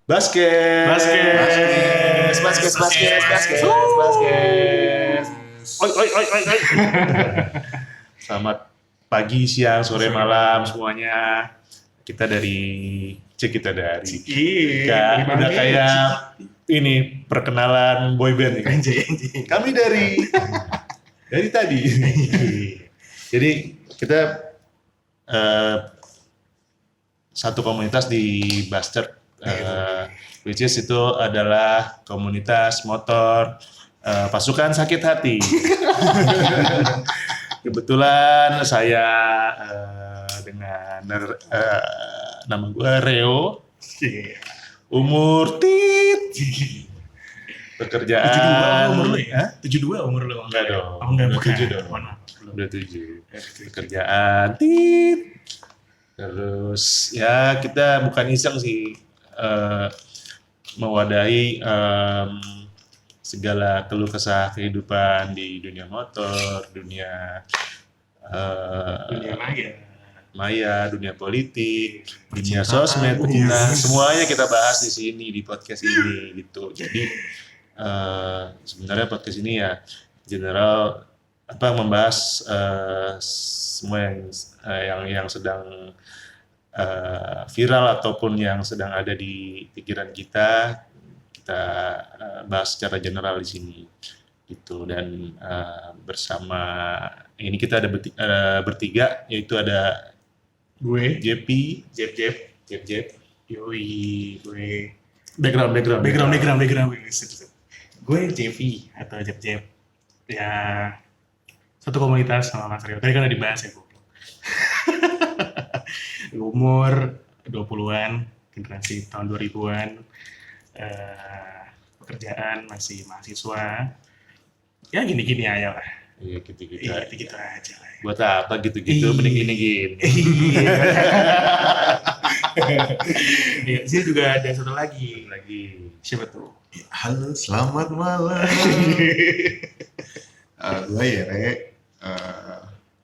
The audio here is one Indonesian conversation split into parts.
Basket. Basket. Basket. Oi, oi, oi, oi, oi. Selamat pagi, siang, sore, malam semuanya. Kita dari udah kayak ini perkenalan boyband nih. Kami dari tadi. Jadi kita satu komunitas di Bastard, which is itu adalah komunitas motor pasukan sakit hati. Kebetulan saya dengan nama gue Reo, umur pekerjaan 72 umur lu ya? 72 umur lu? Enggak dong. Oh, enggak, bukan. 7 dong. Mana? Udah 7. Pekerjaan terus ya kita bukan iseng sih mewadahi segala keluh kesah kehidupan di dunia motor, dunia maya, dunia politik, dunia sosmed. Nah, semuanya kita bahas di sini di podcast ini gitu. Jadi sebenarnya podcast ini ya general membahas semua yang sedang viral ataupun yang sedang ada di pikiran kita bahas secara general di sini gitu. Dan bersama ini kita ada bertiga, yaitu ada gue JP, Jep. Yoi, gue Background. Gue JV atau Jep. Ya, satu komunitas sama Mas Rio. Tadi kan udah dibahas ya, goblok. Umur 20-an, generasi tahun 2000-an. Pekerjaan masih mahasiswa. Ya gini-gini aja lah. Iya, gitu-gitu. Iya, gitu aja lah. Buat apa gitu-gitu, mending gini-gini. Iya, sini juga ada satu lagi. Siapa tuh? Halo, selamat malam. Gue Yere,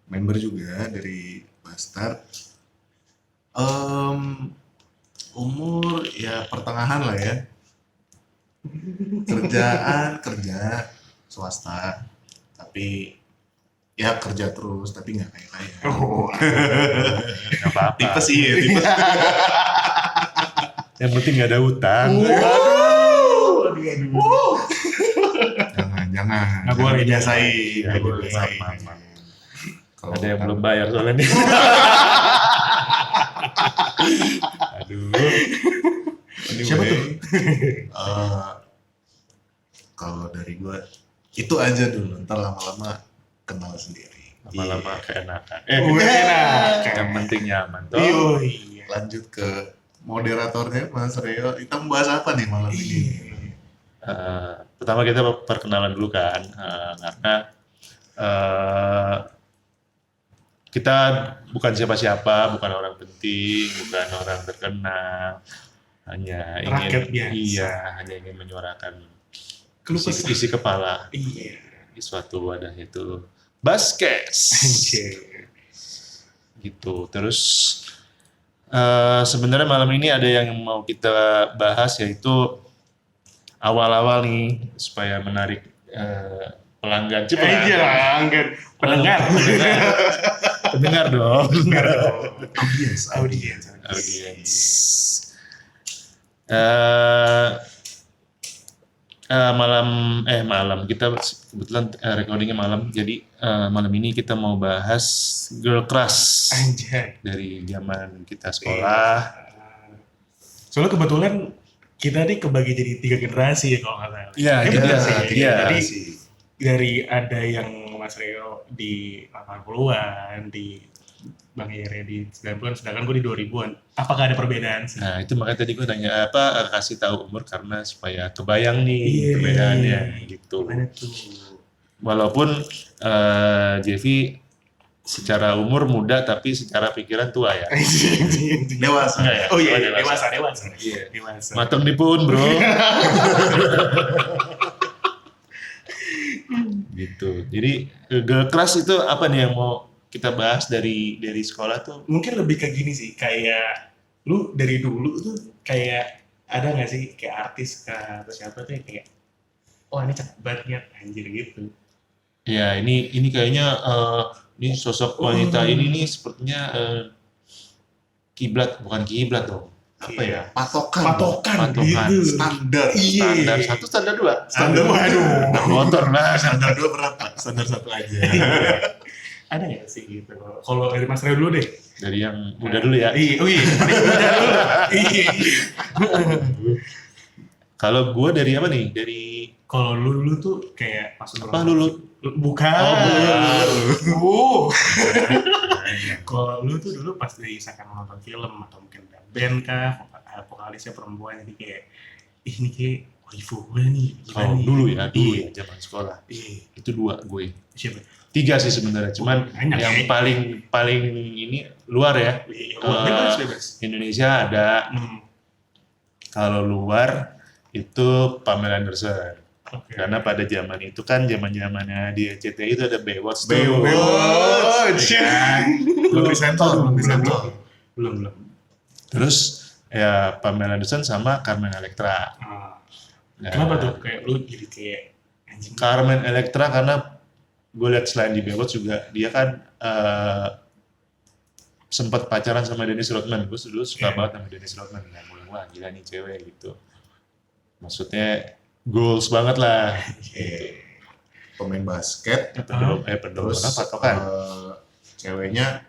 member juga dari Bastard. Umur ya pertengahan lah ya. Kerja swasta, tapi ya kerja terus, tapi nggak kayak. Oh, Nggak apa-apa. Tipes sih ya, tipes. Yang penting nggak ada utang. Jangan. Nggak boleh dibiasain. Ya, Nggak dibiasain. maaf. Kalau Ada yang belum bayar soalnya nih. Aduh. Siapa tuh? Kalau dari gue itu aja dulu, ntar lama-lama kenal sendiri. Lama-lama keenakan. Enak. Yang penting nyaman toh. Yoi. Lanjut ke moderatornya Mas Reo. Kita membahas apa nih malam ini? Pertama kita perkenalan dulu kan, karena kita bukan siapa-siapa, bukan orang penting, bukan orang terkenal, hanya Rakyat biasa. hanya ingin menyuarakan Keluh kesah. isi kepala Iya. di suatu wadah, itu basket. Anjir. Gitu. Terus sebenarnya malam ini ada yang mau kita bahas, yaitu awal-awal nih supaya menarik pelanggan. Pendengar dong. Audiens. Audiens. Malam kita kebetulan recordingnya malam, jadi malam ini kita mau bahas girl crush Anjay. dari zaman kita sekolah. Soalnya kebetulan kita nih kebagi jadi 3 generasi ya kalau nggak salah. Iya, bener sih. iya. Jadi dari ada yang Mas Reo di 80-an, di Bang Yere di 90-an, sedangkan gue di 2000-an. Apakah ada perbedaan sih? Nah, itu makanya tadi gue tanya kasih tahu umur karena supaya kebayang nih Iya. perbedaannya gitu. Gimana tuh? Walaupun Jevi secara umur muda tapi secara pikiran tua ya. Dewasa. Enggak ya? Oh iya, Dewasa. dewasa. Iya. Dewasa. Mateng dipun, bro. Gitu. Jadi girl crush itu apa nih yang mau kita bahas dari sekolah tuh? Mungkin lebih ke gini sih, kayak lu dari dulu tuh kayak ada nggak sih kayak artis kah atau siapa tuh yang kayak oh ini cakep banget nih, anjir gitu. Ya, ini kayaknya ini sosok wanita ini nih sepertinya kiblat, bukan kiblat dong. Apa ya? Patokan. Patokan Patokan. gitu. Standar. Standar 1, standar 2. Standar, waduh. Motor lah. Standar 2 berapa? Standar 1 aja. Ada nggak sih gitu? Kalau dari Mas Reo dulu deh. Dari yang muda dulu ya. Iya, oh iya, paling muda dulu. Iya. Kalau gue dari apa nih? Dari Kalau lu tuh kayak pas apa lulu? Bukan. Oh, Kalau lu tuh dulu pas misalkan nonton film atau mungkin band kah, vokalisnya perempuan jadi kayak ih ini kayak waifu gue nih. Gimana Kalau nih? dulu ya Iya. zaman sekolah. Iya. Itu 2 gue. Siapa? 3 sih sebenarnya, cuman Banyak yang ya. paling ini luar ya. Iya. Bebas. Indonesia ada, kalau luar itu Pamela Anderson. Oke. Karena pada zaman itu kan zamannya di RCTI itu ada Baywatch tuh. Baywatch. Belum disensor. Belum. Terus ya Pamela Anderson sama Carmen Electra. Ah. Nah, Kenapa tuh kayak lu jadi kayak anjing? Carmen Electra karena gue lihat selain di Baywatch juga dia kan sempat pacaran sama Dennis Rodman. Gue dulu suka Iya. banget sama Dennis Rodman. Nah, gue bilang, wah gila nih cewek gitu. Maksudnya goals banget lah. Pemain basket. Pedoman Terus apa kan? ceweknya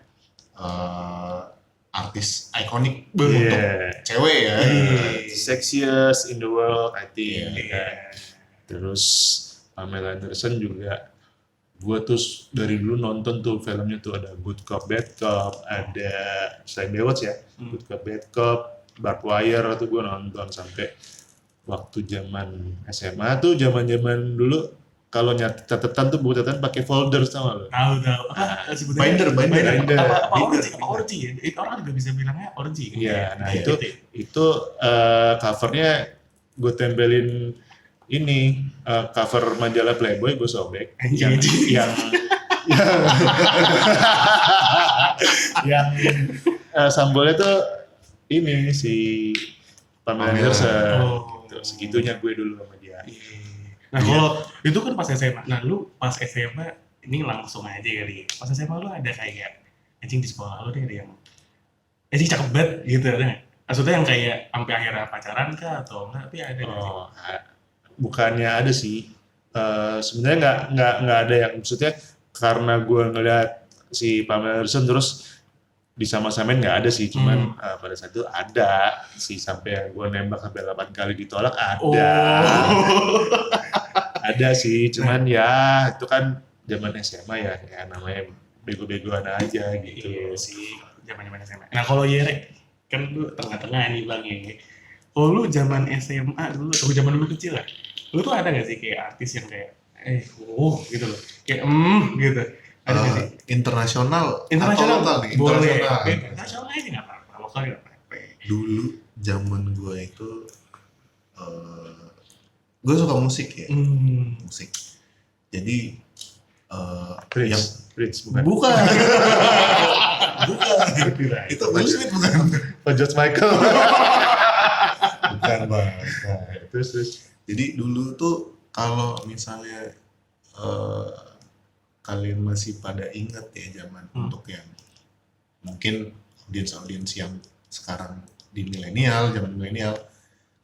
artis ikonik Iya. untuk cewek ya. Sexiest in the world, I think. Iya. kan. Terus Pamela Anderson juga, gue tuh dari dulu nonton tuh filmnya tuh ada Good Cop, Bad Cop, ada selain Baywatch ya, Good Cop, Bad Cop, Barbed Wire tuh gue nonton sampai waktu zaman SMA tuh zaman dulu kalau nyatet catatan tuh buku catatan pakai folder sama lo. Tahu. Apa sebetulnya? Binder. Apa orgy ya? Orang juga bisa bilangnya orgy. Iya, nah Gitu. itu covernya gue tempelin ini cover majalah Playboy gue sobek Anjing. yang sambolnya tuh ini si Pamela Pamela. Anderson. Oh. Gitu. Segitunya gue dulu sama dia. Nah kalau itu kan pas SMA. Nah lu pas SMA ini langsung aja kali. Pas SMA lu ada kayak anjing di sekolah lu deh ada yang anjing cakep banget gitu ada nggak? Maksudnya yang kayak sampai akhirnya pacaran kah atau enggak? Tapi ada nggak sih? Bukannya ada sih. Sebenarnya nggak ada yang maksudnya karena gue ngeliat si Pamela Anderson terus disama-samain nggak ada sih, cuman pada saat itu ada sih sampai gue nembak sampai 8 kali ditolak ada. Ada sih, cuman ya itu kan zaman SMA ya namanya bego-begoan aja gitu. Iya sih, zaman-zaman SMA. Nah kalau Yere, kan lu tengah-tengah nih Bang ya. Kalau lu zaman SMA dulu, atau zaman dulu kecil lah, lu tuh ada gak sih kayak artis yang kayak, gitu loh, kayak gitu. Ada nggak sih? Internasional Internasional atau lokal nih? boleh. Internasional. Oke, internasional aja nggak apa-apa, lokal nggak apa-apa. Dulu zaman gue itu gue suka musik ya, musik. Jadi yang Prince bukan? bukan itu Will Smith bukan? Pak George Michael. Bukan bang. Terus. Jadi dulu tuh kalau misalnya kalian masih pada inget ya zaman untuk yang mungkin audiens yang sekarang di milenial, zaman milenial,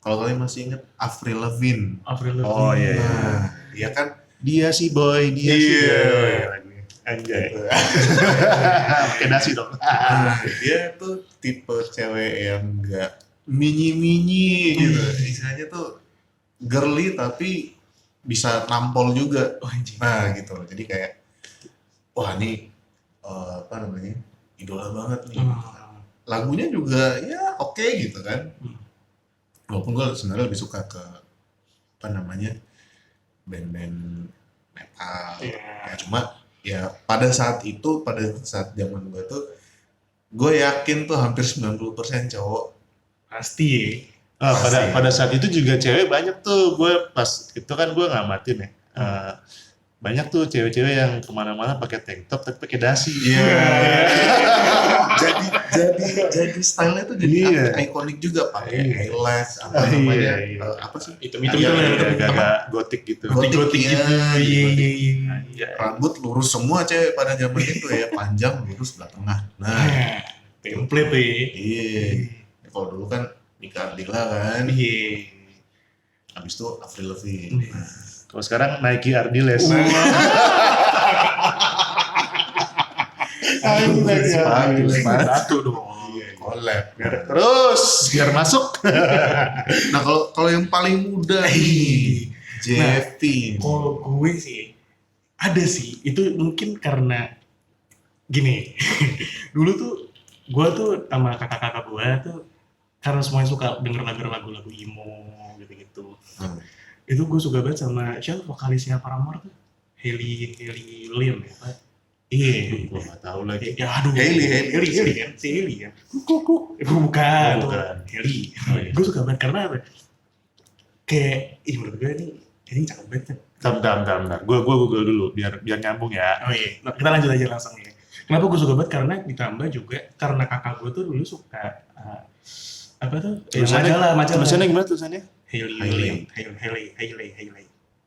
kalau kalian masih inget Avril Lavigne. Oh iya. Nah, dia kan Dia si boy, dia si Iya. boy. Anjay. Pakai nasi dong. dia tuh tipe cewek yang enggak mini gitu. Istilahnya tuh girly tapi bisa nampol juga. Oh anjing. Nah gitu. Jadi kayak wah ini apa namanya? Idola banget nih. Lagunya juga ya oke gitu kan. Walaupun gue sebenarnya lebih suka ke apa namanya? Band-band metal. Iya. Ya, cuma ya pada saat zaman gue tuh gue yakin tuh hampir 90% cowok. Pasti ya. Pada saat itu juga cewek banyak tuh. Gue pas itu kan gue ngamatin ya. banyak tuh cewek-cewek yang kemana-mana pakai tank top tapi pakai dasi. Iya. jadi stylenya tuh jadi Iya. ikonik juga, pakai Iya. eyelash apa Iya, namanya, iya. apa sih, Hitam-hitam Iya, itu lah, agak gotik gitu. Gotik gitu. Iya. Iya. rambut lurus semua cewek pada zaman itu ya, panjang lurus belah tengah. Nah, Template tuh ya. iya. Kalau dulu kan Nika Ardila kan, Iya. habis itu Avril Lavigne. Nah, Kalau sekarang Nike Ardiles. Sepatu dong. collab. Terus biar masuk. Nah, kalau yang paling muda nih, Jeffy. Kalau gue sih ada sih, itu mungkin karena gini. Dulu tuh gue tuh sama kakak-kakak gue tuh karena semuanya suka denger lagu-lagu emo gitu-gitu. Hmm. Itu gue suka banget sama siapa vokalisnya Paramore tuh, Hailey Williams ya Pak. Iya. Gue nggak tahu lagi. Ya aduh. Hailey kan, si Hailey kan. Bukan, Oh, tuh. bukan. Hailey. Oh, iya. Gue suka banget karena apa? Kayak, menurut gue ini cakep banget kan. Bentar. Gue Google dulu biar nyambung ya. Oh iya, nah, kita lanjut aja langsung ya. Kenapa gue suka banget? Karena ditambah juga karena kakak gue tuh dulu suka apa tuh? Majalah. Tulisannya gimana tulisannya? Hailey.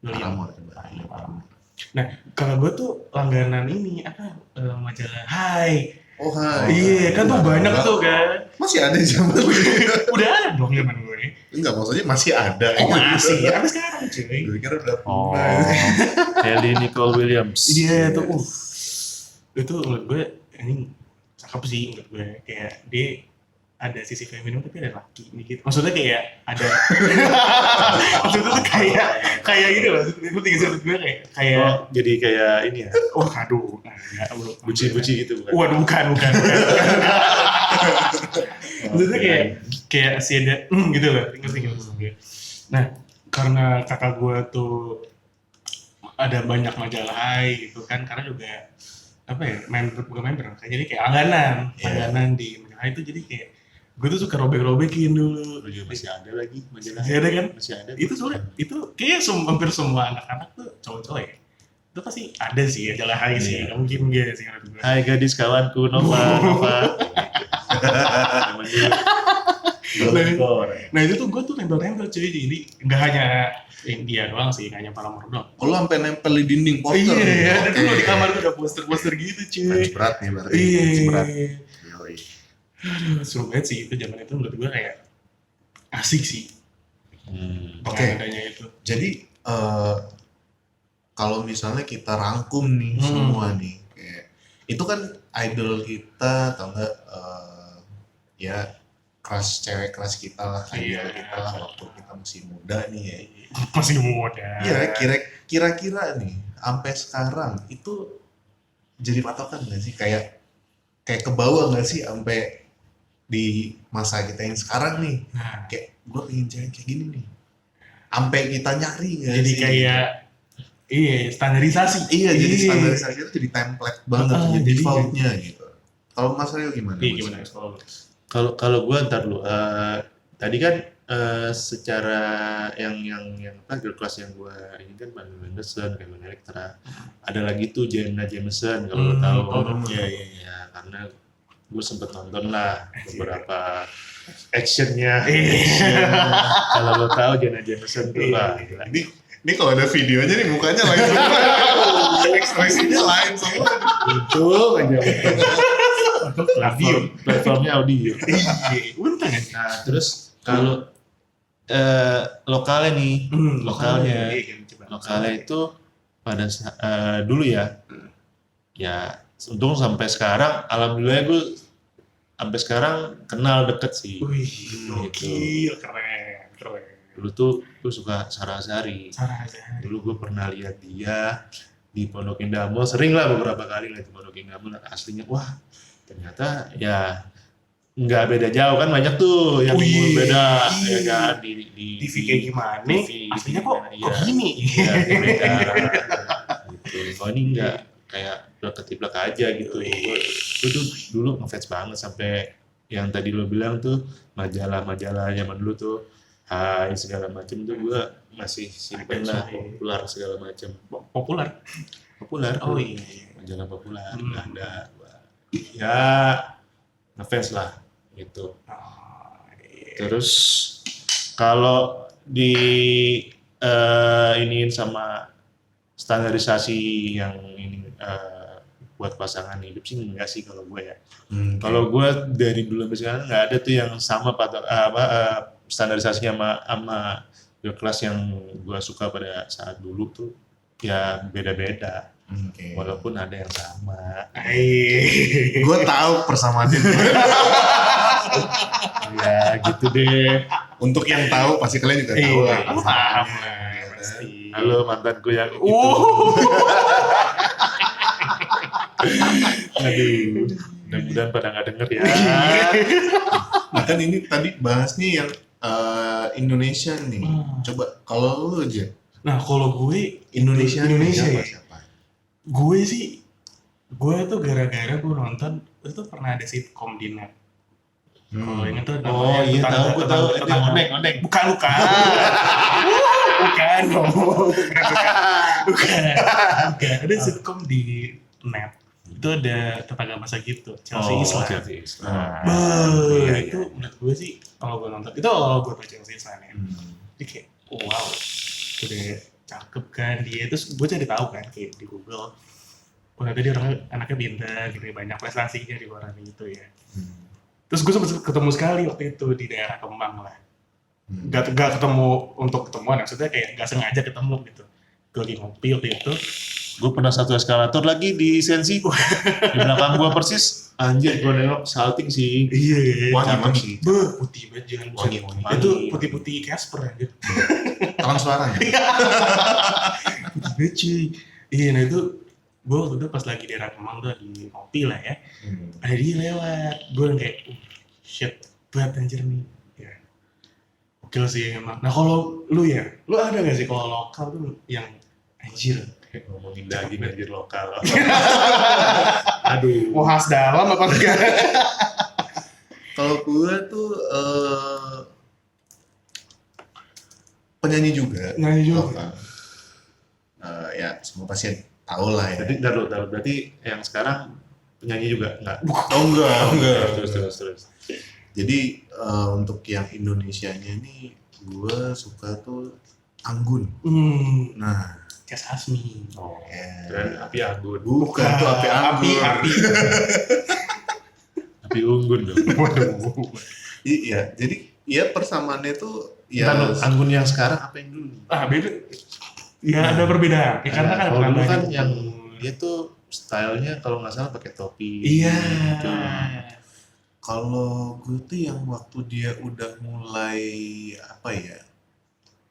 Paramore. Nah, kakak gue tuh langganan ini apa majalah Hai. Oh, hai. Iya, kan tuh banyak tuh kan. Masih ada zaman itu. Udah ada dong zaman gue. Enggak, maksudnya masih ada. Oh masih, sampai sekarang cuy. Gue kira udah Oh, punah. Hailey Nicole Williams. Iya tuh, itu menurut gue ini cakep sih menurut gue, kayak dia ada sisi feminim tapi ada laki dikit. Maksudnya kayak ada, maksudnya tuh kayak gitu loh. Itu tiga sudut gue kayak, Oh, jadi kayak ini ya, wah aduh, enggak bro. buci-buci gitu bukan? Waduh bukan. Maksudnya kayak si ada gitu loh, ngerti maksud gue. Nah, karena kakak gue tuh ada banyak majalah Hai gitu kan, karena juga apa ya, bukan member, jadi kayak langganan di majalah Hai itu, jadi kayak gue tuh suka robek-robekin dulu. Lu juga masih ada lagi majalah. Masih ada kan? Masih ada. Itu soalnya itu kayak hampir semua anak-anak tuh cowok-cowok ya. Itu pasti ada sih majalah Hai sih, Iya. nggak mungkin enggak sih menurut gue. Hai gadis kawanku Nova. Zaman dulu. Nah itu tuh gue tuh nempel-nempel cuy, jadi nggak hanya dia doang sih, nggak hanya Paramore doang. Oh, lu sampai nempel di dinding poster. Iya, ada Oke. dulu di kamar gue ada poster-poster gitu cuy. Fans berat nih berarti. Iya. Fans berat. Yoi. Aduh, seru banget sih itu zaman itu, menurut gue kayak asik sih. Oke. Dengan adanya itu. Jadi kalau misalnya kita rangkum nih semua nih, kayak itu kan idol kita atau enggak, ya crush cewek crush kita lah, idol Iya. kita lah waktu kita masih muda nih ya. Masih muda. Iya, kira-kira nih sampai sekarang itu jadi patokan nggak sih, kayak ke bawah nggak sih sampai di masa kita yang sekarang nih, Nah, kayak gue pengen cewek kayak gini nih, sampai kita nyari nggak jadi sih? kayak standarisasi. Iya, jadi standarisasi itu jadi template banget, Ah, jadi jadi defaultnya gitu. Kalau Mas Rio gimana? Iya, Mas? gimana kalau lu? Kalau gue ntar dulu. Tadi kan secara yang apa girl class yang gue ini kan Bang Anderson, Kevin Electra. Ada lagi tuh Jenna Jameson kalau lo tahu. Iya, karena gue sempet nonton lah beberapa actionnya. Kalau lo tahu Jenna Jameson tuh lah. gila. Ini kalau ada videonya nih mukanya lain semua. Ekspresinya lain semua. Untung aja. Platformnya audio. Untung kan? Nah, terus kalau lokalnya nih, lokalnya itu pada dulu ya, untung sampai sekarang, alhamdulillah gue sampai sekarang kenal deket sih. Wih, Gitu. gokil, keren. Dulu tuh gue suka Sarah Azhari. Sarah Azhari. Dulu gue pernah lihat dia di Pondok Indah Mall, sering lah beberapa kali lihat di Pondok Indah Mall. Aslinya wah, ternyata ya nggak beda jauh kan, banyak tuh yang Wih, beda iya. ya kan di TV kayak gimana? TV, Aslinya kok iya. gini? Iya, beda gitu. Kalau ini enggak, kayak blek-ketiblek aja gitu. Gue tuh dulu ngefans banget sampai yang tadi lo bilang tuh majalah-majalah zaman dulu tuh Hai segala macam tuh gue masih simpen Ada lah, coy. populer segala macam. Populer. Populer Oh tuh, iya. majalah populer Hmm. ada. Ya ngefans lah gitu. Oh, iya. Terus kalau di iniin sama standarisasi yang ini buat pasangan hidup sih enggak sih kalau gue ya. Kalau gue dari dulu sampai sekarang nggak ada tuh yang sama standarisasinya sama girl class yang gue suka pada saat dulu tuh ya beda-beda. Oke. Walaupun ada yang sama. Iya. Gue tahu persamaannya. Ya gitu deh. Untuk yang tahu pasti kalian juga tahu lah. Iya, paham lah pasti. Halo mantanku yang itu. Aduh, mudah-mudahan pada nggak denger ya. Nah kan ini tadi bahasnya yang Indonesia nih. Hmm. Coba kalau lu aja Nah, kalau gue Indonesia ya. siapa? Gue sih tuh gara-gara gue nonton itu pernah ada sitcom di net. Kalau ini tuh Oh iya tahu, gue tahu. Itu oneng. Bukan. Bukan. Ada sitcom di net. Itu ada tetangga masa gitu, Chelsea Islan. Chelsea Islan. Bah, Iya, itu iya. menurut gue sih kalau gue nonton itu kalau gue tau Chelsea Islan ya. Jadi kayak wow, udah cakep kan dia. Terus gue cari tahu kan kayak di Google. Ternyata dia anaknya pintar, gitu banyak prestasinya di luar itu ya. Terus gue sempat ketemu sekali waktu itu di daerah Kemang lah. Gak ketemu untuk ketemuan, maksudnya kayak gak sengaja ketemu gitu. Gue lagi ngopi waktu itu. Gue pernah satu eskalator lagi di Sensi. Di belakang gue persis. Anjir, gue nengok salting sih. Iya. Wangi sih. Putih banget jangan Wangi. Itu putih-putih Casper aja. Transparan ya? Putih banget cuy. Iya, nah itu gue waktu itu pas lagi di daerah Kemang tuh lagi ngopi lah ya. Ada dia lewat. Gue kayak, shit, berat anjir nih. Ya. Oke sih emang. Nah kalau lu ya, lu ada gak sih kalau lokal tuh yang anjir? Ngomongin daging anjir lokal. Aduh. Mau khas dalam apa enggak? Kalau gue tuh penyanyi juga. Nyanyi juga. Lokal. Ya semua pasti tahu lah ya. Jadi taruh. Berarti yang sekarang penyanyi juga enggak? Oh enggak. Terus. Jadi untuk yang Indonesianya ini gue suka tuh Anggun. Nah, Cas Asmi. Oh. ya. Dan api anggun. Bukan tuh Api Anggun. Api. Api unggun dong. Waduh. Iya, jadi ya persamaannya tuh Ntar ya lu, anggun yang sekarang apa yang dulu nih? Beda. Ya ada perbedaan. Ya, karena kan kalau dulu kan banyak. yang dia tuh stylenya kalau nggak salah pakai topi. Iya. Gitu. kalau gue tuh yang waktu dia udah mulai apa ya?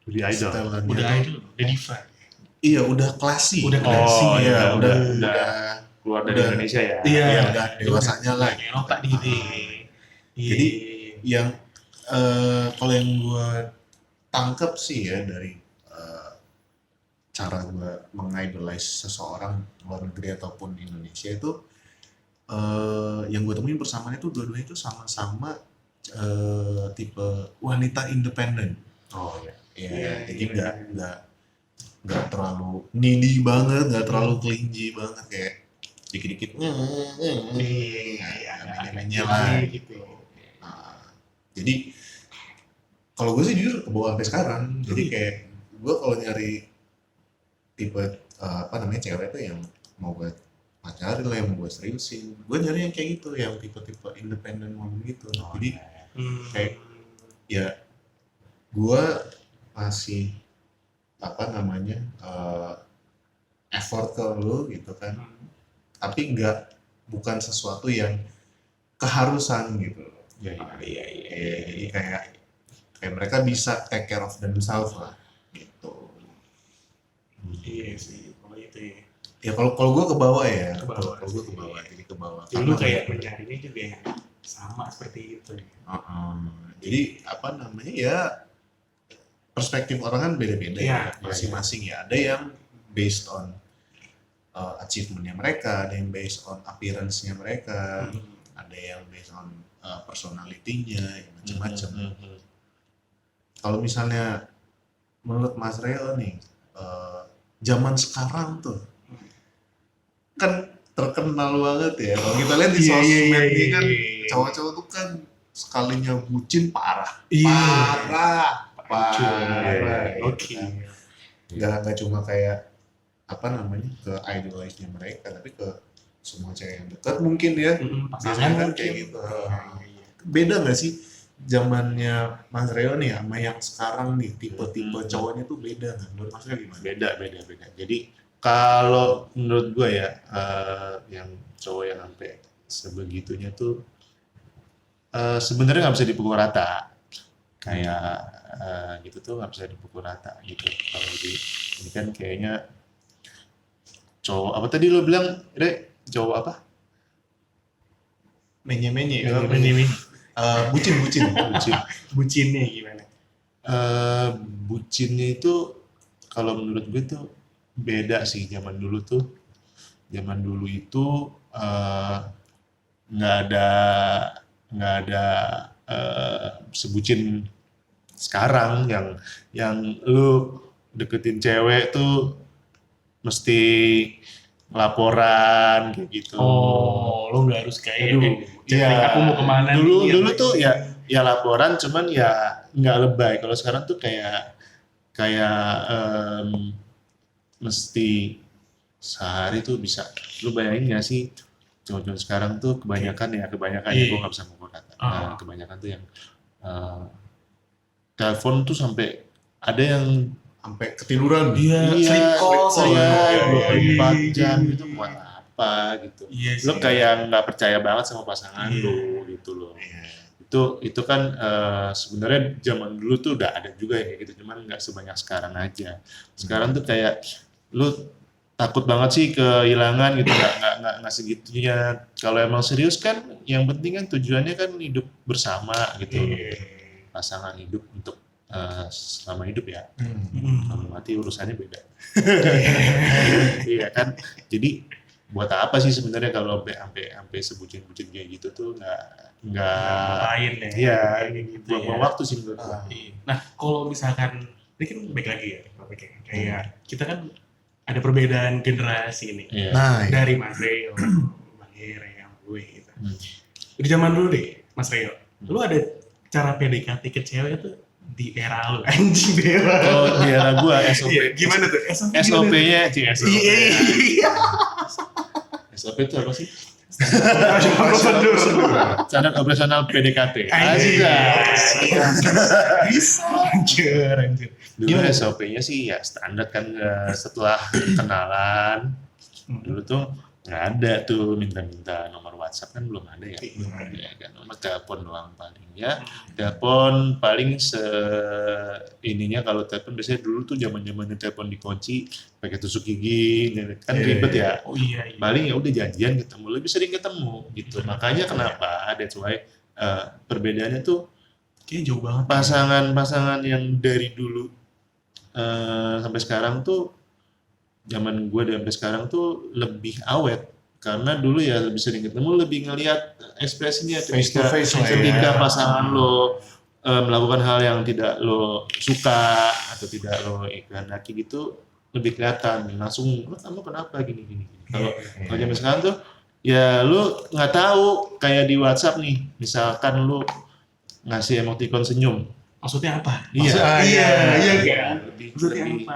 Jadi idol. setelannya Udah tuh- idol, udah diva. Iya, udah klasi. Udah klasi, Oh, Iya, iya, udah keluar dari udah- Indonesia ya. Iya. ya, udah dewasanya lah. Kayak Eropa di ini. Jadi, yang kalau yang gue tangkep sih ya dari cara gue mengidolize seseorang luar negeri ataupun di Indonesia itu yang gue temuin persamaannya itu dua-duanya itu sama-sama tipe wanita independen. Oh iya. Ya, jadi nggak terlalu needy banget, nggak terlalu clingy banget kayak dikit-dikit nanya lah. Gitu. Nah, jadi kalau gue sih jujur ke bawah sampai sekarang. Jadi kayak gue kalau nyari tipe cewek tuh yang mau gue pacarin lah, yang mau gue seriusin, gue nyari yang kayak gitu, yang tipe-tipe independent woman gitu. Jadi kayak ya gue masih effort ke lu gitu kan, tapi bukan sesuatu yang keharusan gitu. Iya. Jadi kayak mereka bisa take care of themselves lah gitu. Iya sih, kalau itu ya. Ya kalau gue ke bawah ya, Ke bawah. kalau gue ke bawah, jadi ke bawah. Dulu Karena- kayak mencarinya juga yang sama seperti itu. Jadi ya perspektif orang kan beda-beda Iya, ya, masing-masing ya. Ada yang based on achievementnya mereka, ada yang based on appearance-nya mereka, ada yang based on personality-nya, macam-macam. kalau misalnya menurut Mas Reo nih, zaman sekarang tuh kan terkenal banget ya. Kalau kita lihat di Iya, sosmed iya, ini kan iya. cowok-cowok tuh kan sekalinya bucin parah, Iya. parah. Oke. Gitu kan. Nggak cuma kayak apa namanya ke idolize-nya mereka, tapi ke semua cewek yang dekat mungkin ya. Pasangan Biasanya kan mungkin. kayak gitu. Iya. Beda nggak sih zamannya Mas Reo nih sama yang sekarang nih, tipe-tipe cowoknya tuh beda nggak? Menurut Mas Reo gimana? Beda. Jadi kalau menurut gue ya, yang cowok yang sampai sebegitunya tuh sebenarnya nggak bisa dipukul rata. Kayak gitu tuh nggak bisa dipukul rata gitu. Kalau di ini kan kayaknya cowok apa tadi lo bilang, cowok apa? Menye-menye, Ini bucin. Bucin. bucinnya gimana? Bucinnya itu kalau menurut gue tuh beda sih. Zaman dulu itu nggak ada sebucin sekarang yang lu deketin cewek tuh mesti laporan kayak gitu. Oh, lo nggak harus kayak, cek Iya. aku mau kemana Dulu nih? tuh ya laporan, cuman ya nggak lebay. Kalau sekarang tuh kayak mesti sehari tuh bisa. Lu bayangin nggak sih cowok-cowok sekarang tuh kebanyakan ya Iya. gue nggak bisa mukul kata. Ah. Kebanyakan tuh yang telepon tuh sampai ada yang sampai ketiduran. sleep call, iya, iya. 24 jam itu buat apa gitu. Iya sih. Lo kayak nggak percaya banget sama pasangan Iya. lo gitu loh. Iya. Itu kan sebenarnya zaman dulu tuh udah ada juga yang kayak gitu, cuman nggak sebanyak sekarang aja. Sekarang tuh kayak lu takut banget sih kehilangan gitu, nggak segitunya. Kalau emang serius kan yang penting kan tujuannya kan hidup bersama gitu. Iya. Pasangan hidup untuk selama hidup ya. Hmm. Kalau mati urusannya beda. Iya kan. Jadi buat apa sih sebenarnya kalau sampai sebucin-bucin kayak gitu tuh nggak Ngapain ya? iya Kayak gitu buang-buang ya. waktu sih menurut gua. Iya. Nah, kalau misalkan ini kan baik lagi ya, topiknya. Kayak kita kan ada perbedaan generasi nih. Iya. Nah, Dari Mas Reo, Bang Ere, sama gue gitu. Hmm. Di zaman dulu deh, Mas Reo, lu ada cara PDKT ke cewek tuh di era lu, anjing di era lu. Oh, di era gua SOP. Iya, gimana tuh? SOP-nya SOP. Iya. SOP itu apa sih? Prosedur. Standar operasional PDKT. Anjing. Asik. Bisa. Anjir. Dulu SOP-nya sih ya standar kan, setelah kenalan. Dulu tuh nggak ada tuh minta-minta nomor WhatsApp, kan belum ada ya. Ya kan, nomor telepon doang paling ya. Telepon paling ininya, kalau telepon biasanya dulu tuh zaman-zamannya telepon dikunci pakai tusuk gigi kan ribet ya. Oh iya. Paling ya udah janjian ketemu, lebih sering ketemu gitu. Makanya kenapa that's why perbedaannya tuh Kayaknya jauh banget. pasangan-pasangan yang dari dulu sampai sekarang tuh, zaman gue sampai sekarang tuh lebih awet, karena dulu ya lebih sering ketemu, lebih ngelihat ekspresinya Face to face lah ya. ketika pasangan lo melakukan hal yang tidak lo suka atau tidak lo kehendaki gitu, lebih kelihatan langsung, lo kamu kenapa gini. Kalau zaman sekarang tuh ya lo nggak tahu, kayak di WhatsApp nih, misalkan lo ngasih emoticon senyum, Maksudnya apa? iya kan? lebih Maksudnya apa?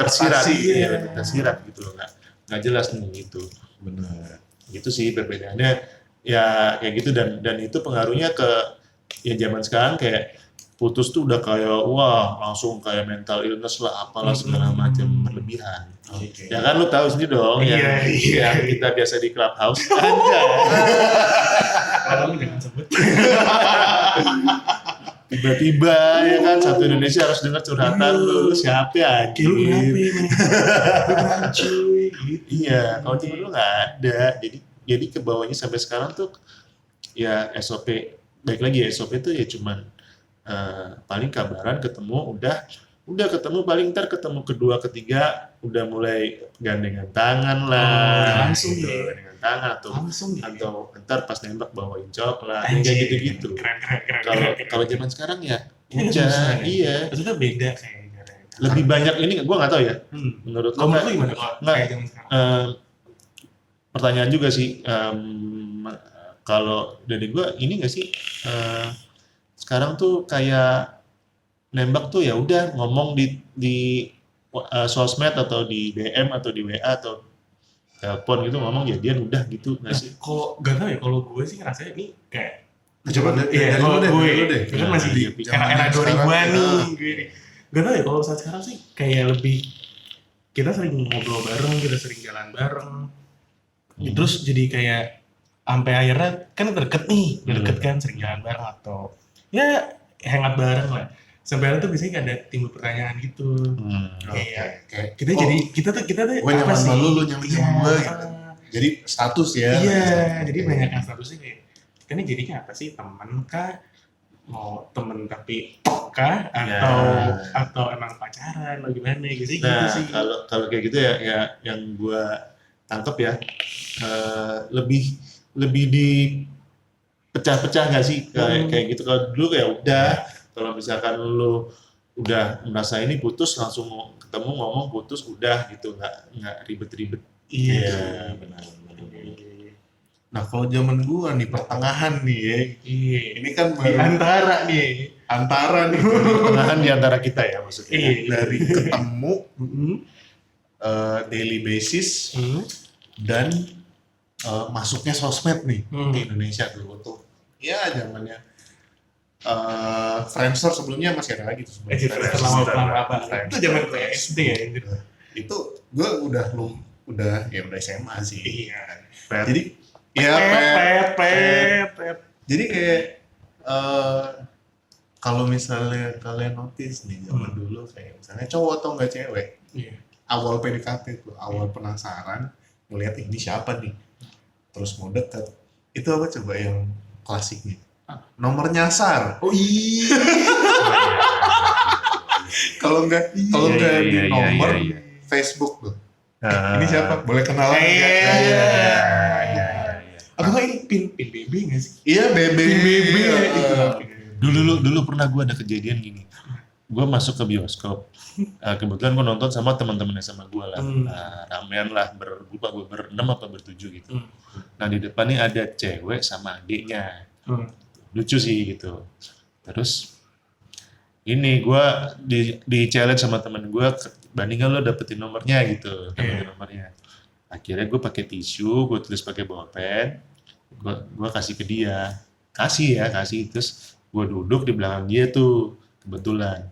tersirat, Iya. lebih tersirat gitu loh, nggak jelas nih gitu. benar. Gitu sih perbedaannya ya, kayak gitu. Dan itu pengaruhnya ke ya zaman sekarang, kayak putus tuh udah kayak wah langsung kayak mental illness lah, apalah segala macam berlebihan. Oke. Ya kan lu tahu sendiri dong, Iya. yang kita biasa di clubhouse aja. Kalau jangan sebut. Tiba-tiba ya kan satu Indonesia harus dengar curhatan lu siapa ya Kayak lu kenapa anjir. ya, men? Lu kenapa, cuy? Gitu. Iya, kalau di dulu nggak ada. Jadi ke bawahnya sampai sekarang tuh ya SOP, baik lagi ya, SOP itu ya cuman paling kabaran, ketemu, udah ketemu, paling ntar ketemu kedua ketiga udah mulai gandengan tangan lah, Langsung gitu, ya. gandengan tangan Langsung ya. atau ntar pas nembak bawain coklat, Anjir. kayak gitu-gitu. Keren. Kalau zaman sekarang ya Ini Udah, susah ya? iya. Maksudnya beda kayaknya. Lebih banyak ini, gue nggak tahu ya. Menurut Kalau lo menurut lu gimana kalau nggak, kayak zaman sekarang? pertanyaan juga sih. Kalau dari gue ini nggak sih, sekarang tuh kayak nembak tuh ya udah ngomong di sosmed atau di DM atau di WA atau telepon gitu ngomong jadian udah gitu nggak sih? Kalau nggak tahu ya, kalau gue sih ngerasanya ini kayak Coba dari iya, lu kalau deh, gue dari lu deh. gue kan Nah, masih di iya, zaman era-era yang sekarang, 2000-an nih ya. gue nih. Gak tau ya, kalau saat sekarang sih kayak lebih kita sering ngobrol bareng, kita sering jalan bareng. Terus jadi kayak sampai akhirnya kan deket nih, udah deket kan, sering jalan bareng atau ya hangout bareng lah. Sampai akhirnya tuh biasanya ada timbul pertanyaan gitu. Kayak Kayak kita oh, jadi kita tuh gue nyaman sama lu nyaman sama gue Iya. gitu. Jadi status ya. Iya, jadi Oke. banyak yang statusnya kayak kita ini jadinya apa sih, temen kah, mau temen tapi kah, atau emang pacaran atau gimana gitu sih. Nah, Gitu sih. kalau kayak gitu ya yang gua tangkep ya, lebih di pecah-pecah nggak sih kayak gitu. Kalau dulu ya udah, kalau misalkan lu udah merasa ini putus langsung ketemu ngomong putus udah gitu, nggak ribet-ribet. Iya, benar. Nah, kalau zaman gua nih pertengahan nih ya. Iya. Ini kan Di baru antara nih. antara nih Pertengahan di antara kita ya maksudnya. Iya. dari ketemu Mm-hmm. daily basis Hmm. dan masuknya sosmed nih Hmm. di Indonesia dulu tuh. Ya zamannya Friendster sebelumnya masih ada lagi tuh sebelum Friendster. Lama apa? Friendster. Itu zaman gue SD ya. anjir. Itu gue udah SMA sih. Iya. Jadi ya Pet. jadi kayak kalau misalnya kalian notice nih zaman dulu kayak misalnya cowok atau enggak cewek, Iya. awal PDKT tuh, awal penasaran ngelihat ini siapa nih, terus mau deket, itu apa coba yang klasiknya? Nomor nyasar. Oh iya. Kalau enggak di Iya, nomor iya. Facebook tuh. Nah, Ini siapa? Boleh kenalan nggak? Iya. iya. Atau nggak ini pin BB nggak sih? Iya, bebe. Pin BB ya, itu. Dulu pernah gue ada kejadian gini. Gue masuk ke bioskop. Kebetulan gue nonton sama teman-teman sama gue lah. Ramean lah, lupa gue berenam apa bertujuh gitu. Nah di depan nih ada cewek sama adiknya. Lucu sih gitu. Terus ini gue di challenge sama temen gue, bandingkan lo dapetin nomornya gitu, dapetin nomornya. Akhirnya gue pakai tisu, gue tulis pakai bolpen, gue kasih ke dia, kasih terus gue duduk di belakang dia tuh kebetulan,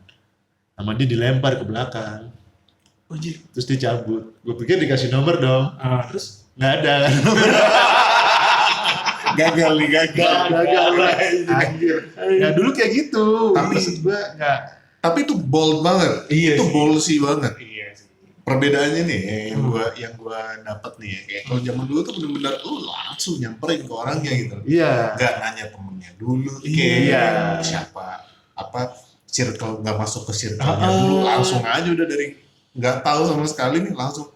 sama dia dilempar ke belakang, terus dia cabut. Gue pikir dikasih nomor dong, Terus nggak ada kan? Gagal. Anjir. Ya dulu kayak gitu. Tapi- maksud gue nggak. Tapi itu bold banget. Iya Itu sih. ballsy banget. iya sih. Perbedaannya nih yang gua dapat nih ya, kayak kalau zaman dulu tuh bener-bener lu langsung nyamperin ke orangnya gitu. Iya. Nggak nanya temennya dulu, Iya. siapa, apa circle, nggak masuk ke circle-nya dulu, langsung aja udah dari nggak tahu sama sekali nih langsung.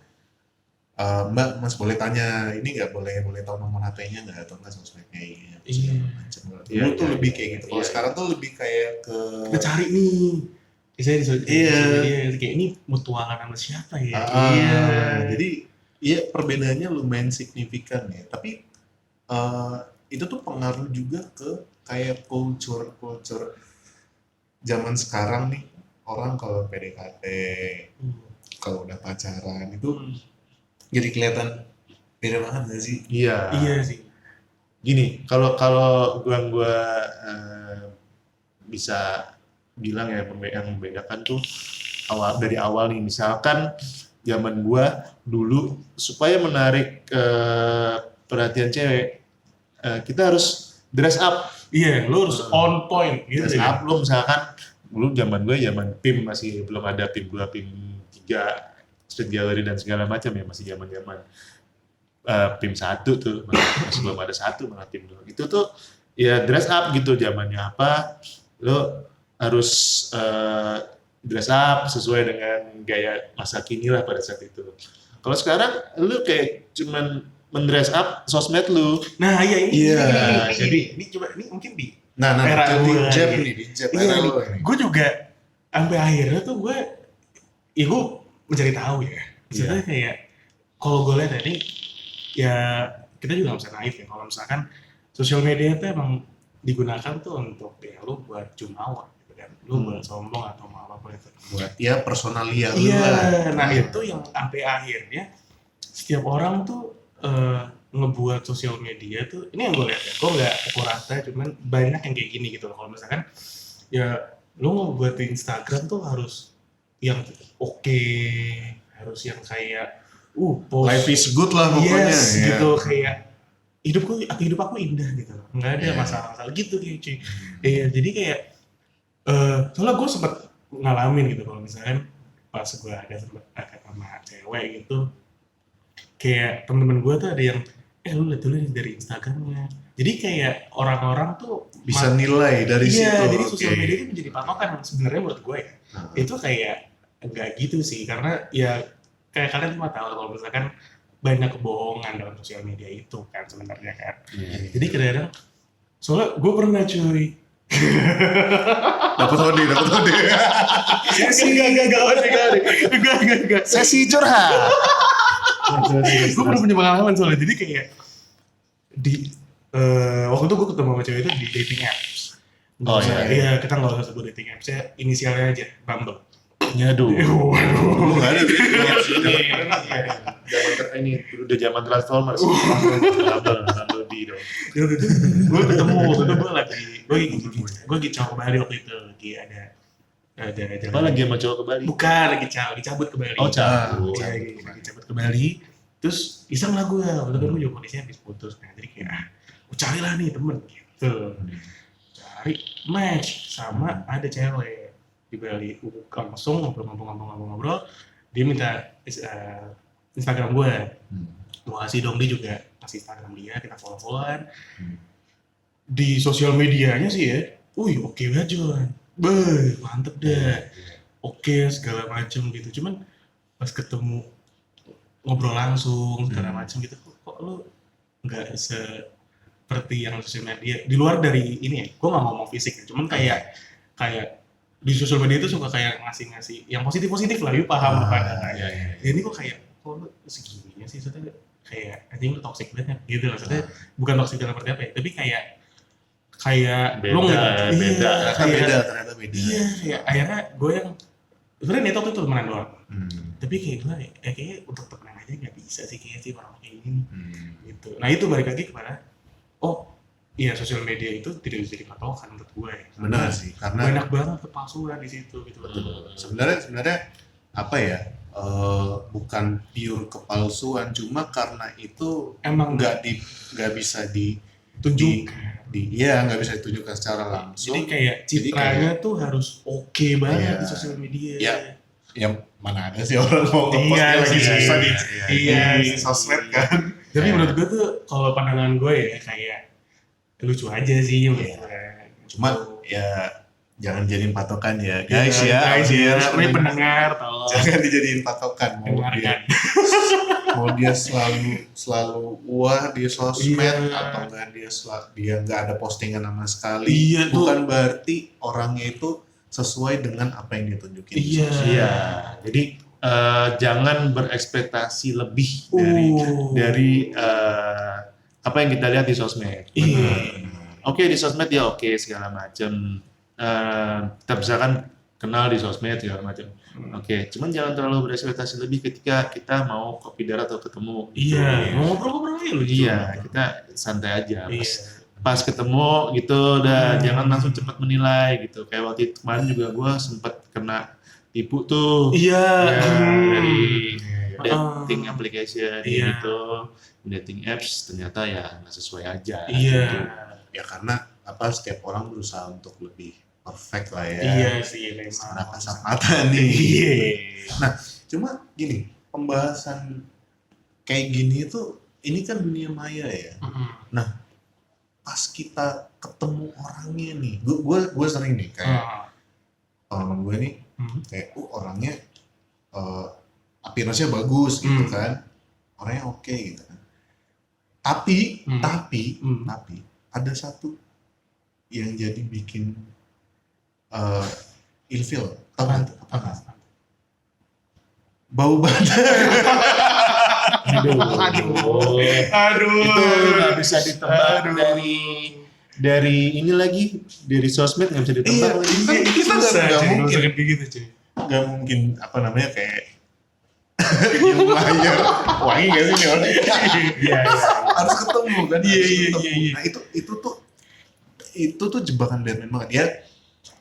Mbak, Mas boleh tanya ini nggak, boleh tahu nomor HP-nya nggak atau nggak sosmednya ini? Iya. Dulu tuh Iya, lebih iya, kayak gitu. Kalau iya. sekarang tuh lebih kayak ke Kita cari nih. Saya di sosial Iya. media, kayak ini mutualan sama siapa ya? Jadi iya perbedaannya lumayan signifikan ya. Tapi itu tuh pengaruh juga ke kayak culture zaman sekarang nih. Orang kalau PDKT, kalau udah pacaran itu jadi kelihatan beda banget gak sih? Iya. Iya sih. Gini, kalau gua bisa bilang ya yang membedakan tuh dari awal nih, misalkan zaman gua dulu supaya menarik perhatian cewek, kita harus dress up. Iya, lu harus on point gitu Dress ya. up lu misalkan dulu zaman gue zaman PIM masih belum ada PIM 2, PIM 3, Street Gallery dan segala macam ya, masih zaman PIM 1 tuh, masih belum ada 1 malah PIM 2. Itu tuh ya dress up gitu, zamannya apa lo harus dress up sesuai dengan gaya masa kini lah pada saat itu. Kalau sekarang lu kayak cuman mendress up sosmed lu. Nah, iya ini. Iya, Ini, jadi- ini coba ini mungkin di era jadi gue jab gitu. nih, di jab Iya, era lo ini. gue juga sampai akhirnya tuh gue mencari tahu ya. Maksudnya kayak kalau gue lihat tadi ya kita juga nggak bisa naif ya kalau misalkan sosial media tuh emang digunakan tuh untuk ya lu buat jumawa gitu kan, lu buat sombong atau mau apa itu. Buat ya personalia lu Iya, lah. nah itu yang sampai akhirnya setiap orang tuh ngebuat sosial media tuh, ini yang gue lihat ya, gue nggak pukul rata, cuman banyak yang kayak gini gitu loh. Kalau misalkan ya lu ngebuat di Instagram tuh harus yang oke, harus yang kayak post Life is good lah pokoknya. yes ya. gitu, kayak hidup aku indah gitu loh, nggak ada Iya. masalah-masalah gitu kayak cuy. Iya, jadi kayak soalnya gue sempet ngalamin gitu kalau misalkan pas gue ada sempet sama cewek gitu, kayak temen-temen gue tuh ada yang lu lihat dulu nih dari Instagramnya, jadi kayak orang-orang tuh Bisa nilai dari situ. iya, jadi oke. sosial media itu menjadi patokan sebenarnya buat gue ya. Nah, Itu kayak enggak gitu sih, karena ya kayak kalian cuma tahu kalau misalkan banyak kebohongan dalam sosial media itu kan sebenarnya kan. iya. Jadi kadang-kadang soalnya gue pernah cuy. Dapat hode. Enggak. Sesi curhat. Gue pernah punya pengalaman soalnya, jadi kayak di waktu itu gue ketemu sama cewek itu di dating apps. Nggak Oh, usah- iya. iya, kita nggak usah sebut dating apps, ya inisialnya aja, Bumble. Nyaduh. Waduh. Lu nggak ada tuh. Ini udah zaman Transformers. Bumble B dong. Waktu itu gue ketemu, waktu itu gue lagi caw ke Bali waktu itu, lagi ada Apa lagi sama cowok ke Bali? bukan lagi cabut ke Bali. Oh, cabut. Iya, lagi cabut ke Bali. Terus iseng lah gue, waktu itu kan gue juga kondisinya habis putus kan, jadi kayak gue carilah nih temen gitu, cari match sama ada cewek di Bali. Langsung ngobrol, dia minta Instagram gue, gue kasih dong, dia juga kasih Instagram dia, kita follow-followan. Di sosial medianya sih ya, wih oke banget Jon, mantep deh, oke segala macem gitu. Cuman pas ketemu ngobrol langsung segala macem gitu, kok lu nggak seperti yang sosial media. Di luar dari ini ya, gue nggak ngomong fisik ya, cuman kayak di sosial media itu suka kayak ngasih yang positif lah, yuk paham apa ada kayak. Ya ini kok kayak kok lu segininya sih, maksudnya kayak anjing lu toxic banget gitu, maksudnya bukan toxic dalam arti apa ya, tapi kayak Beda, lu beda. Ternyata beda. iya, kayak akhirnya gue yang sebenarnya Neto tuh temenan doang, tapi kayak gue kayaknya untuk temenan aja nggak bisa sih kayaknya sih orang kayak gini gitu. Nah itu balik lagi kepada iya, sosial media itu tidak bisa dipatokan menurut gue. Benar sih, karena Banyak banget kepalsuan di situ gitu. sebenarnya apa ya? Bukan pure kepalsuan, cuma karena itu Emang nggak bisa tunjukkan. nggak bisa ditunjukkan secara langsung. Jadi kayak Jadi citranya tuh harus oke banget Iya. di sosial media. Iya. Yang mana ada sih orang mau Iya, ngepost dia lagi iya, susah di iya. di sosmed kan. Tapi menurut gue tuh kalau pandangan gue ya kayak lucu aja sih menurut gue. Cuma ya jangan jadiin patokan ya Iya, guys ya. guys ya, Audiens, namanya pendengar tolong jangan dijadiin patokan dengarkan. mau dia selalu wah di sosmed Iya. atau enggak dia nggak ada postingan sama sekali. Iya, tuh. Bukan berarti orangnya itu sesuai dengan apa yang dia tunjukin. di Iya. sosmed. Iya. Jadi jangan berekspektasi lebih Uh. dari apa yang kita lihat di sosmed. Iya. Oke, di sosmed ya oke segala macam. Kita misalkan kenal di sosmed segala macam. Oke, cuman jangan terlalu berekspektasi lebih ketika kita mau kopi darat atau ketemu. Iya, mau ngobrol-ngobrol aja lu. Iya, kita santai aja. Iya. Pas ketemu gitu udah jangan langsung cepat menilai gitu. Kayak waktu itu kemarin juga gue sempat kena tipu tuh. Iya. Ya, dari Ah. dating application Iya. gitu, dating apps ternyata ya nggak sesuai aja. Iya. gitu. Ya karena setiap orang berusaha untuk lebih perfect lah ya. Iya sih memang. Secara kasat mata nih. Iya. Cuma gini, pembahasan kayak gini tuh ini kan dunia maya ya. Pas kita ketemu orangnya nih, gue sering nih kayak teman gue nih kayak orangnya appearance-nya bagus gitu kan, orangnya oke gitu kan. Tapi ada satu yang jadi bikin ilfil, tau nggak tuh? Apa? Bau badan. Aduh. Itu nggak bisa ditebak dari ini lagi, dari sosmed nggak bisa ditebak Iya, lagi. kan kita nggak mungkin, kayak gitu cuy. nggak mungkin apa namanya kayak nyium layar, wangi nggak sih nih orang? Iya. Harus ketemu kan? Iya, Harus iya, ketemu. iya, iya. Nah itu tuh jebakan Batman banget ya.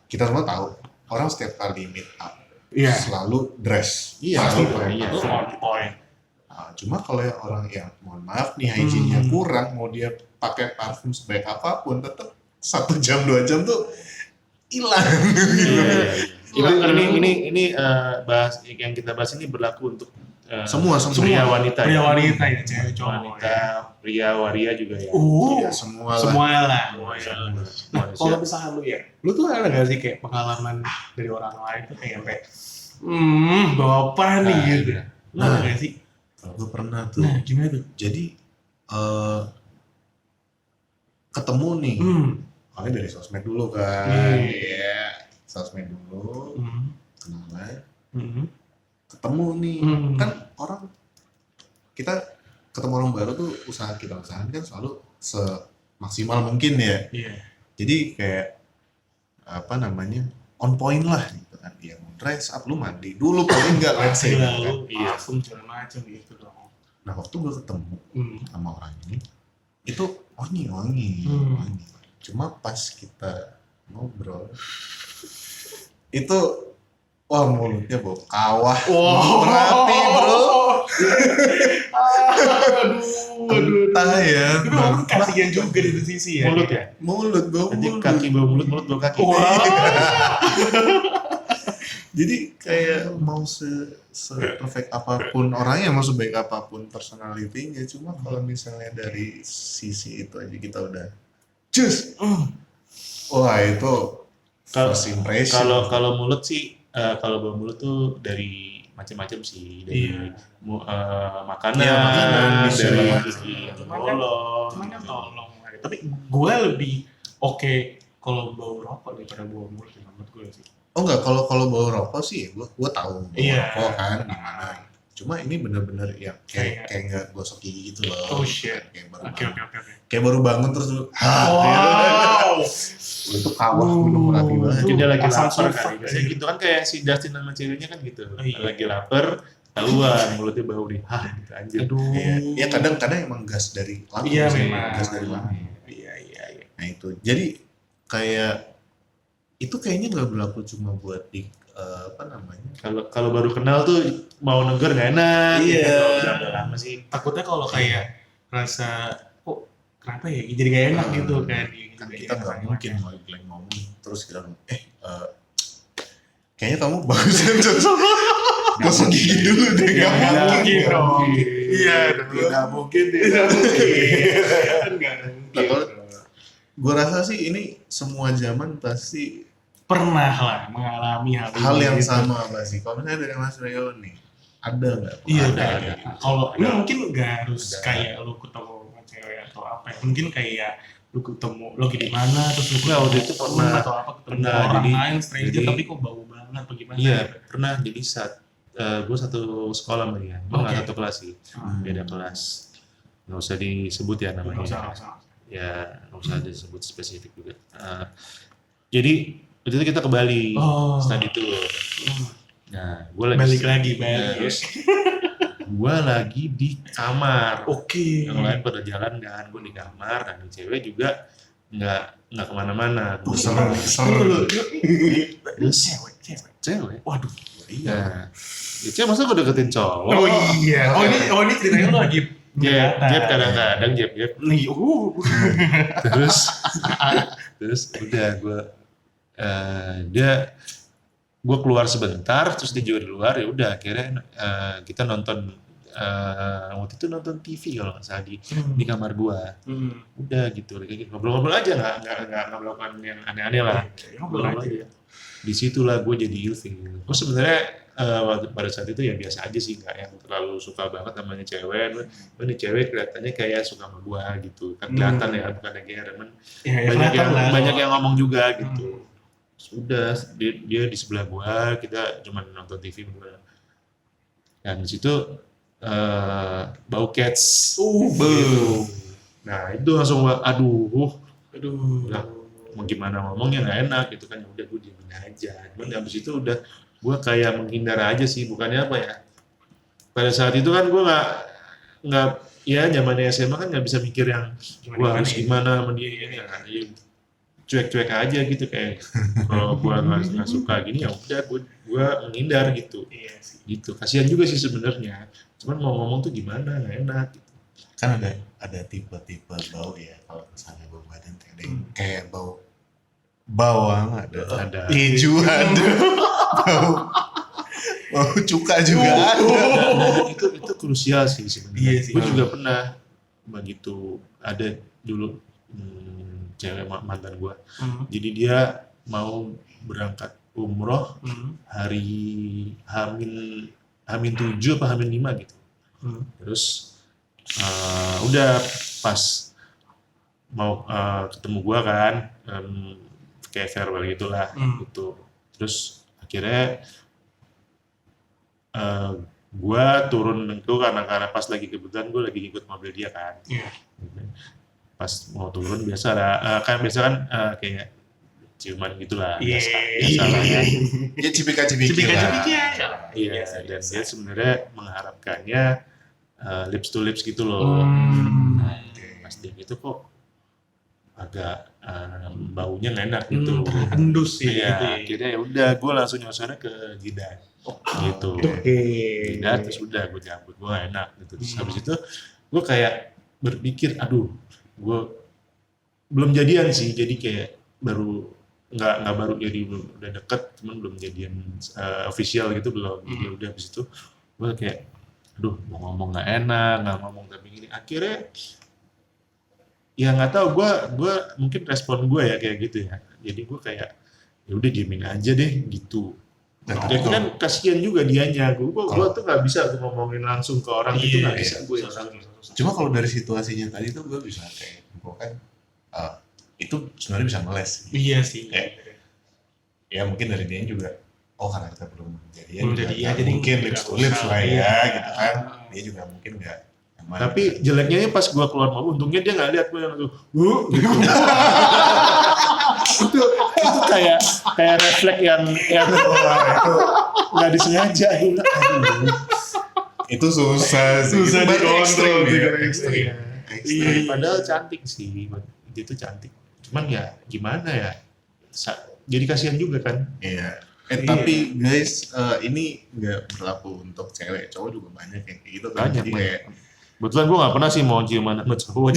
Kita semua tahu orang setiap kali meet up Iya. selalu dress, Iya, selalu iya, pakai iya. Itu on point. Nah, cuma kalau yang orang yang mohon maaf nih hygiene-nya kurang, mau dia pakai parfum sebaik apapun, tetap 1 jam 2 jam tuh hilang. Ini bahas yang kita bahas ini berlaku untuk Semua. pria wanita. Pria ya. wanita ya, cewek cowok. Wanita, pria waria juga ya. Iya, semua lah. Semua lah. Nah, Manusia. kalau misalnya lu tuh ada nggak sih kayak pengalaman dari orang lain tuh kayak sampai, bapak nih Nah, gitu. iya. Lu ada nggak sih? Kalau gue pernah tuh. Nah, gimana tuh? Jadi ketemu nih, Hmm. awalnya dari sosmed dulu kan. Hmm. Iya, sosmed dulu, Hmm. kenalan, Hmm. ketemu nih. Hmm. Kan orang kita ketemu orang baru tuh kita usahakan kan selalu semaksimal mungkin ya. Iya. Jadi kayak apa namanya on point lah gitu kan. Dia mau dress up, lu mandi dulu paling enggak let's say Gila, gitu kan. lu parfum segala macam gitu dong. Nah waktu gue ketemu Hmm. sama orang ini itu wangi. Cuma pas kita ngobrol itu wah mulutnya bau kawah, bau merapi bro. Aduh. Entah ya. Tapi memang kasihan juga di satu sisi ya. Mulut ya. Mulut bau Nanti mulut. kaki bau mulut bau kaki. Jadi kayak mau perfect apapun orangnya, mau sebaik apapun personality-nya, cuma kalau misalnya dari sisi itu aja kita udah cus. Wah itu Kalau- first impression. Kalau mulut sih, kalau bau mulut tuh dari macam-macam sih, dari Iya. makanan, Iya, makanan, bisa dari banget. gigi yang Cuman bolong. Cuman kan tolong. Tapi gue lebih oke kalau bau rokok daripada bau mulut ya, menurut gue sih. Oh enggak, kalau bau rokok sih gue tahu bau Iya. rokok kan gimana. Cuma ini bener-bener ya Kayak- kayak nggak gosok gigi gitu loh. Oh, shit. Kayak baru Oke. bangun. Kayak baru bangun terus lu, Wow. itu kawah gunung merapi banget. Mungkin dia lagi Asam lapar sulfat kali. Biasanya gitu kan kayak si Justin sama ceweknya kan gitu. Oh, iya. Lagi lapar, keluar mulutnya bau nih. Gitu anjir. Aduh. Iya, ya kadang-kadang emang gas dari lampu Iya, sih, memang. gas dari lampu. Iya. Nah itu, jadi kayak itu kayaknya nggak berlaku cuma buat di apa namanya? Kalau baru kenal tuh mau negur nggak enak. Iya. Gitu. Kalau udah lama sih. Takutnya kalau kayak rasa kok kenapa ya jadi gak enak gitu kan. Kan kita nggak mungkin mau lagi ngomong terus kita kayaknya kamu bagusan gosok gigi dulu deh, nggak mungkin dong. Iya, Tidak mungkin. Nah, kalau gue rasa sih ini semua zaman pasti Pernah lah mengalami hal yang gitu. sama pasti. Kalau misalnya dari Mas Rio nih, ada nggak? Iya, Ada. ada. Kalau ini Ada. mungkin nggak harus Ada. kayak lu ketemu sama cewek atau apa ya. Mungkin kayak lu ketemu lagi di mana terus lu Nggak, ketemu waktu itu temen pernah- atau apa ketemu pernah, orang jadi- lain stranger jadi- tapi kok bau banget apa gimana? Iya, pernah jadi saat gue satu sekolah sama dia. Gue nggak Oke. satu kelas sih. Hmm. Beda kelas. Nggak usah disebut ya Nggak namanya. usah, nggak usah. Ya nggak usah disebut spesifik juga. Jadi waktu itu kita ke Bali Oh. study tour. Nah, gue lagi Balik lagi, balik. Nah, terus gue lagi di kamar. Oke. Yang lain pada jalan kan, gue di kamar dan cewek juga nggak kemana-mana. Gua Seru, seru. Terus Cewek. cewek. Waduh. Iya. Nah, ya cewek masa gue deketin cowok. Oh iya. Oh ini ceritanya lu lagi Jeb kadang-kadang jeb. Nih, Terus udah gue keluar sebentar terus dia juga di luar, ya udah akhirnya kita nonton waktu itu nonton TV kalau nggak salah di kamar gue. Udah gitu kayak gitu. Ngobrol-ngobrol aja, nggak melakukan yang aneh-aneh lah. Ngobrol aja. disitulah gue jadi ilfil. Gue sebenarnya pada saat itu ya biasa aja sih, nggak yang terlalu suka banget namanya cewek. Ini cewek kelihatannya kayak suka sama gue gitu, kan kelihatan ya, bukan kayak temen. Ya, Banyak yang ngomong juga gitu. Sudah dia di sebelah gue, kita cuma nonton TV berdua. Dan di situ bau cats. Gitu. Nah itu langsung aduh udah, mau gimana ngomongnya nggak enak gitu kan, udah gue diemin aja. Cuman habis itu udah gue kayak menghindar aja sih, bukannya apa ya, pada saat itu kan gue nggak ya zamannya SMA kan nggak bisa mikir yang gue harus gimana sama dia ini ya, cuek-cuek aja gitu, kayak kalau gue nggak suka gini ya udah gue menghindar gitu. Iya sih. Gitu, kasihan juga sih sebenarnya, cuman mau ngomong tuh gimana, nggak enak gitu. Kan ada tipe-tipe bau ya, kalau misalnya bau badan tuh ada yang kayak bau bawang, ada hijau, ada bau cuka juga ada. Nah, itu krusial sih sebenarnya. Iya sih. Gue juga pernah begitu, ada dulu cewek mantan gue. Jadi dia mau berangkat umroh hari Hamin 7 apa Hamin 5 gitu. Terus udah pas mau ketemu gue kan, kayak farewell gitulah gitu. Terus akhirnya gue turun itu karena pas lagi kebetulan gue lagi ikut mobil dia kan. Pas mau turun biasa ada kayak ciuman gitulah, biasa lah ya. Ya cipika-cipiki lah. Iya, dan dia sebenarnya mengharapkannya lips to lips gitu loh. Pas dia gitu kok agak baunya nggak enak gitu. Terendus sih. Iya, Gitu ya. akhirnya ya udah gue langsung nyosor ke jidat. Gitu. Jidat terus udah gue cabut, gue gak enak gitu. Terus habis itu gue kayak berpikir, aduh, gue belum jadian sih, jadi kayak baru nggak baru jadi udah deket, cuman belum jadian official gitu belum. Jadi udah habis itu gue kayak, aduh, mau ngomong nggak enak, nggak ngomong tapi gini. Akhirnya ya nggak tahu, gue mungkin respon gue ya kayak gitu ya. Jadi gue kayak ya udah diemin aja deh gitu. Jadi kan kasihan juga dianya, gue tuh nggak bisa tuh ngomongin langsung ke orang gitu, nggak bisa gue orangnya. Cuma kalau dari situasinya tadi tuh gue bisa kayak kan itu sebenarnya bisa ngeles. Iya sih. Ya mungkin dari dia juga, karena kita belum jadian, jadi mungkin lips to lips lah ya gitu kan. Dia juga mungkin nggak. Tapi jeleknya pas gue keluar mobil, untungnya dia nggak lihat gue yang tuh, gitu. itu kayak refleks yang itu nggak disengaja. Itu susah sih. Susah itu dikontrol. Ekstrim. Padahal cantik sih, itu cantik. Cuman ya gimana ya, jadi kasihan juga kan. Iya. Tapi guys, ini nggak berlaku untuk cewek, cowok juga banyak yang kayak gitu kan. Banyak, Jadi kayak kebetulan gue nggak pernah sih mau ciuman sama cowok.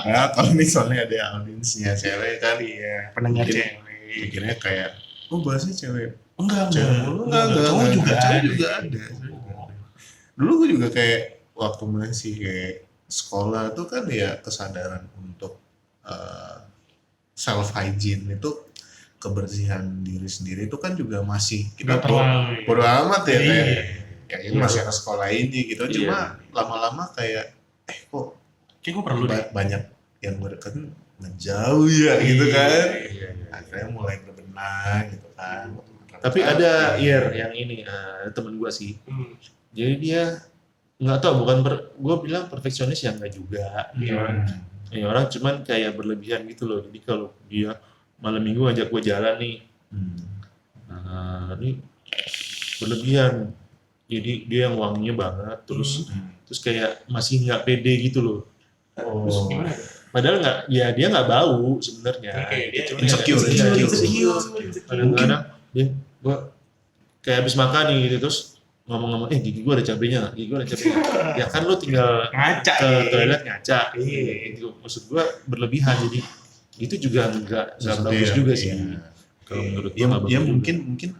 nah, kalau misalnya ada audiensnya cewek kan, Pendengar mungkin cewek. pikirnya kayak, bahasnya cewek. Enggak. Cowok juga ada. Dulu gue juga kayak waktu masih kayak sekolah tuh kan ya, kesadaran untuk self hygiene itu, kebersihan diri sendiri itu kan juga masih kita bodo amat ya, kayak masih anak sekolah ini gitu. Cuma lama-lama kayak kok gue perlu banyak yang gue deketin menjauh ya gitu kan. Akhirnya mulai berbenah gitu kan. Tapi ada yang ini temen gue sih. Jadi dia nggak tahu, gue bilang perfeksionis ya nggak juga. Ya, orang cuman kayak berlebihan gitu loh. Jadi kalau dia malam minggu ngajak gue jalan nih, ini berlebihan. Jadi dia yang wanginya banget, terus kayak masih nggak pede gitu loh. Terus gimana? Padahal dia nggak bau sebenarnya. Insecure. Kadang-kadang gue kayak habis makan nih gitu, terus ngomong-ngomong, gigi gue ada cabenya nggak? Gigi gue ada cabenya nggak? Ya kan lo tinggal ngaca ke toilet ngaca. Gitu. Maksud gue berlebihan, jadi itu juga nggak bagus juga sih. Kalau menurut gue nggak bagus. Ya mungkin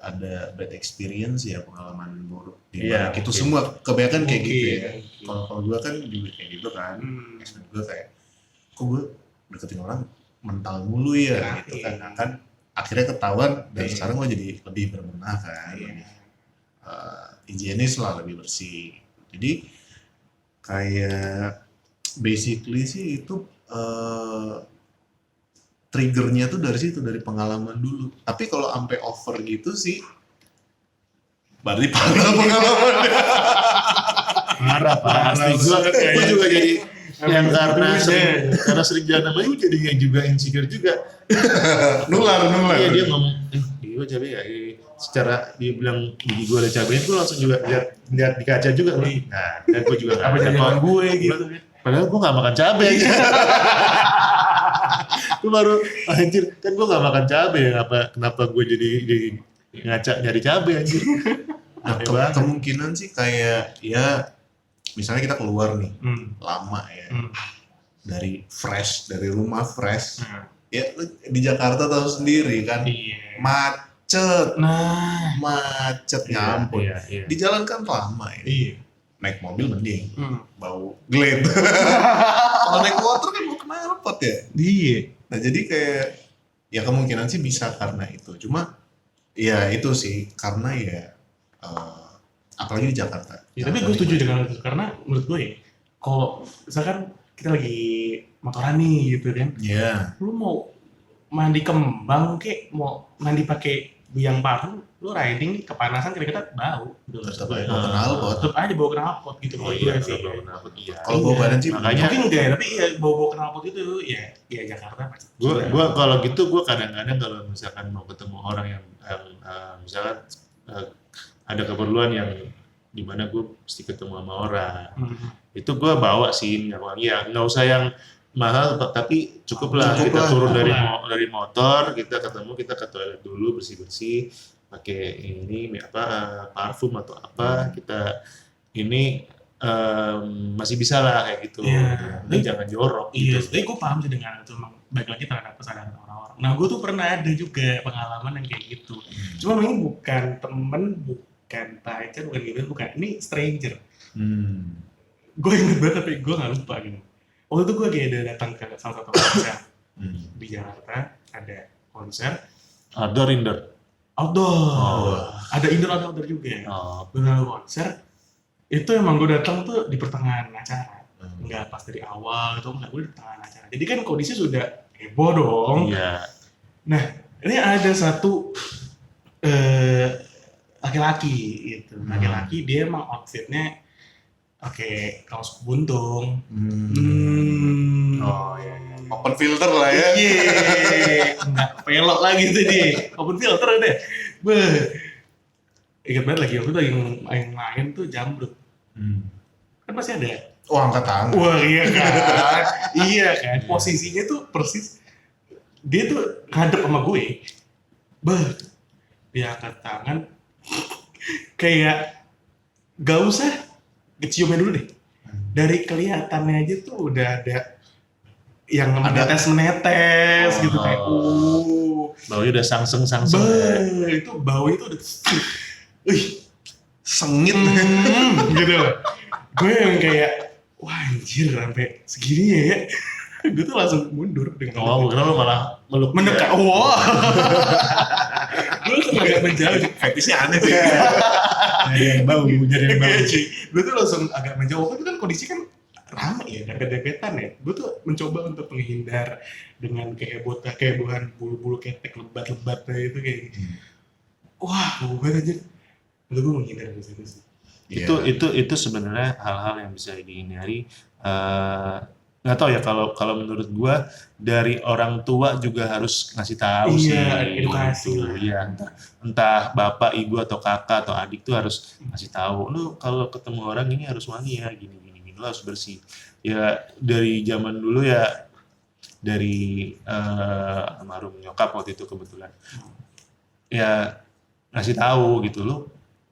ada bad experience ya, pengalaman buruk di balik itu semua, kebanyakan kayak gitu ya. Kalau gue kan juga kayak gitu kan. Gue kayak, kok gue deketin orang mental mulu ya Iya. gitu kan. Nah, kan akhirnya ketahuan dan Iya. sekarang gue jadi lebih berbenah kan, lebih higienis lah, lebih bersih. Jadi kayak basically sih itu triggernya tuh dari situ, dari pengalaman dulu. Tapi kalau sampai over gitu sih berarti parah pengalamannya. Parah pasti. Gue juga jadi yang karena sering jalan sama ibu jadi yang juga insecure juga. nular. Iya dia ngomong, gue cabai ya. Secara dia bilang gigi gue ada cabenya, gue langsung juga lihat di kaca juga. Nah, dan gue juga nggak Apa ada jangan kok. gue gitu. Padahal gue nggak makan cabai. Gue baru anjir kan gue nggak makan cabai, kenapa gue jadi ngaca nyari cabai anjir. Nah, Aneh banget. kemungkinan sih kayak ya misalnya kita keluar nih lama ya, dari rumah fresh. Ya lu di Jakarta tahu sendiri kan, Iya. macet Nah, nyampun. Iya. Di jalan kan lama ya. iya. Naik mobil mending, bau glade. Kalau naik motor kan bau knalpot ya. Iya. Nah jadi kayak ya kemungkinan sih bisa karena itu. Cuma ya itu sih karena ya apalagi di Jakarta. Ya, tapi gue setuju dengan itu karena menurut gue ya, kalau misalkan kita lagi motoran nih gitu kan, Iya. lu mau mandi kembang kek, mau mandi pakai biang paru, lu riding nih kepanasan kira-kira bau, Tetap aja bau knalpot. tetap aja bau knalpot gitu. Oh menurut iya, gue sih. kalau knalpot iya. Kalau bau badan sih Makanya Mungkin enggak ya, tapi iya bau knalpot itu ya Jakarta pasti. gue kalau gitu gue kadang-kadang kalau misalkan mau ketemu orang yang misalkan ada keperluan yang dimana gue mesti ketemu sama orang, itu gue bawa sih minyak wangi ya, nggak usah yang mahal tapi cukup lah Cukup kita lah, turun cukup dari motor, kita ketemu, kita ke toilet dulu bersih pakai ini parfum atau apa, kita ini masih bisa lah kayak gitu. Iya. Ini jangan jorok Iya, gitu. tapi gue paham sih dengan itu, emang baik lagi terhadap kesadaran orang-orang. Nah, gue tuh pernah ada juga pengalaman yang kayak gitu. Cuma ini bukan temen, bukan pacar, bukan gitu, bukan. Ini stranger. Gue inget banget tapi gue gak lupa gitu. Waktu itu gue lagi ada datang ke salah satu konser di Jakarta, ada konser Outdoor indoor. outdoor. Ada indoor, ada outdoor juga. Oh. Benar konser, itu emang gue datang tuh di pertengahan acara. Enggak pas dari awal itu, enggak, gue di pertengahan acara. Jadi kan kondisi sudah heboh dong. Iya. Nah, ini ada satu laki-laki gitu. Laki-laki dia emang outfitnya pakai kaos buntung. Oh iya. Open filter lah ya. Iya, nggak pelok lagi tuh dia. Open filter deh. Beuh. Ingat banget lagi, waktu itu lagi main tuh jambrut. Kan pasti ada. Oh, angkat tangan. Wah iya kan. Iya kan. Posisinya tuh persis. Dia tuh ngadep sama gue. Dia angkat tangan. Kayak gak usah keciumin dulu deh. Dari kelihatannya aja tuh udah ada yang menetes gitu kayak Baunya udah sangseng. itu bau itu udah Sengit. gitu. Gue yang kayak wah anjir sampai segini ya. Gue tuh langsung mundur dengan Oh, karena lo malah meluk mendekat. Wah. Gue langsung agak menjauh. Fetishnya aneh sih. Nyari yang bau. Gue tuh langsung agak menjauh. Waktu itu kan kondisi kan ramai ya, dempet-dempetan ya. Gue tuh mencoba untuk menghindar dengan kehebohan bulu-bulu ketek lebat-lebat itu kayak gitu. Wah, gue banget aja. Lalu gue menghindar dari situ sih. Itu sebenarnya hal-hal yang bisa dihindari. Nggak tahu ya, kalau menurut gua dari orang tua juga harus ngasih tahu sih. Edukasi gitu. lah. Iya, entah bapak, ibu atau kakak atau adik tuh harus ngasih tahu. Lu kalau ketemu orang ini harus wangi ya, gini lu harus bersih. Ya dari zaman dulu ya, dari almarhum nyokap waktu itu kebetulan. Ya ngasih tahu gitu lu.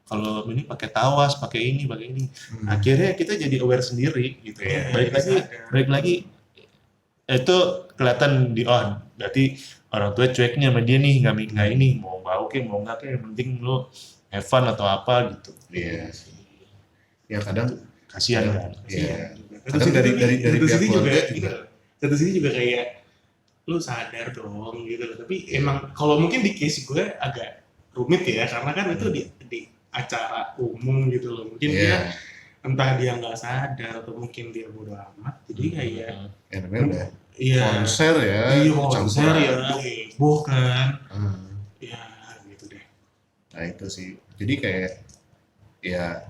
Kalau ini pakai tawas, pakai ini. Akhirnya kita jadi aware sendiri gitu ya. Balik lagi itu kelihatan berarti orang tua cueknya sama dia nih, nggak ini mau bau ke mau nggak ke, yang penting lu have fun atau apa gitu. Iya. Ya kadang Kasihan kan. Iya. Satu Kadang dari sisi pihak juga, keluarga juga. satu sisi juga kayak lu sadar dong gitu loh. Tapi emang kalau mungkin di case gue agak rumit ya, karena kan itu di acara umum gitu loh. Mungkin dia Iya. entah dia nggak sadar atau mungkin dia bodo amat. Jadi kayak Ya namanya udah iya konser ya. iya konser ya campuran. heboh kan. Hmm. Ya gitu deh. Nah itu sih. Jadi kayak ya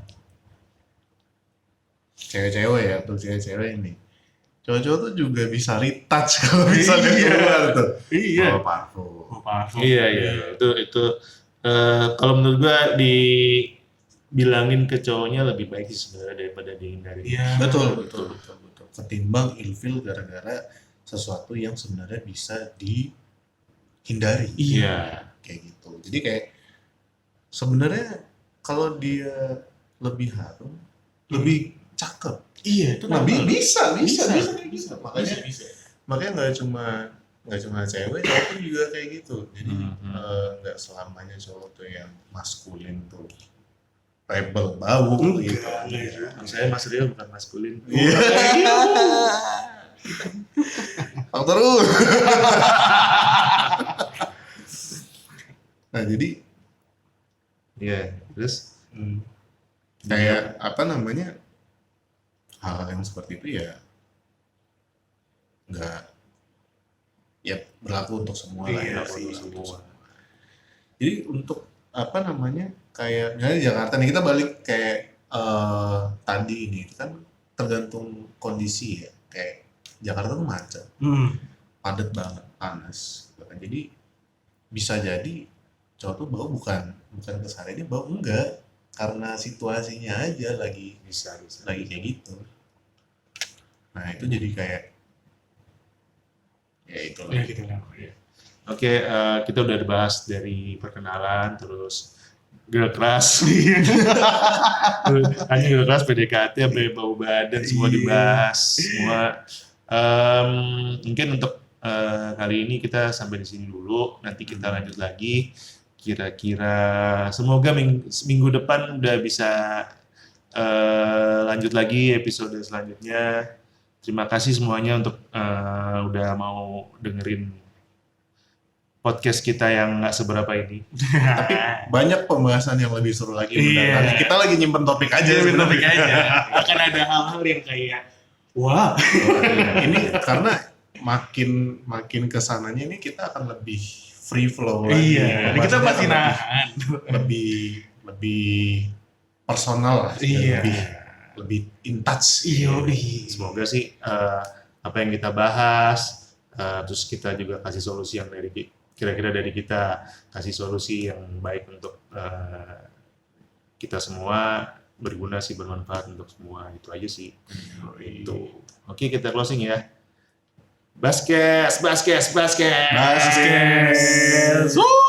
cewek-cewek ya tuh cewek-cewek ini. Cowok-cowok tuh juga bisa retouch kalau misalnya Iya. keluar tuh. Iya. Oh, parfum. Oh, parfum. Iya, itu kalau menurut gua dibilangin ke cowoknya lebih baik sih sebenarnya daripada dihindari. Iya. Betul. Ketimbang ilfil gara-gara sesuatu yang sebenarnya bisa dihindari. Iya. Kayak gitu. Jadi kayak sebenarnya kalau dia lebih harum, lebih cakep. Iya, itu Nah, normal. bisa. Bisa. Makanya nggak cuma cewek, cowok pun juga kayak gitu. Jadi nggak selamanya cowok tuh yang maskulin tuh rebel bau gitu. Enggak. Saya Mas Rio bukan maskulin. Iya. Faktor U. Nah jadi Iya, terus kayak apa namanya hal yang seperti itu ya nggak ya berlaku untuk semua lah Iya ya, sih. berlaku untuk semua. Jadi untuk apa namanya kayak misalnya di Jakarta nih kita balik kayak tadi ini itu kan tergantung kondisi ya kayak Jakarta tuh macet padat banget panas gitu kan. Jadi bisa jadi cowok tuh bau bukan kesehariannya bau enggak karena situasinya aja lagi bisa. lagi kayak gitu. Nah itu jadi kayak ya itulah. Ya gitu lah. Oke, kita udah bahas dari perkenalan, terus girl crush, hanya girl crush, PDKT, sampai bau badan, semua Iya. dibahas, semua. Mungkin untuk kali ini kita sampai di sini dulu, nanti kita lanjut lagi. Kira-kira semoga minggu depan udah bisa lanjut lagi episode selanjutnya. Terima kasih semuanya untuk udah mau dengerin podcast kita yang nggak seberapa ini. Tapi banyak pembahasan yang lebih seru lagi. Iya. Bentar. Kita lagi nyimpen topik aja. Jadi sebenarnya. topik aja. Akan ada hal-hal yang kayak wah. Ini karena makin kesananya ini kita akan lebih free flow lagi. Iya. Kita Pembahasannya pasti akan nahan. lebih personal lah. Iya. Lebih in touch. Iya. Semoga sih apa yang kita bahas, terus kita juga kasih solusi yang kira-kira dari kita kasih solusi yang baik untuk kita semua, berguna sih, bermanfaat untuk semua. Itu aja sih. Itu. Oke, kita closing ya. Basket. Basket. Woo!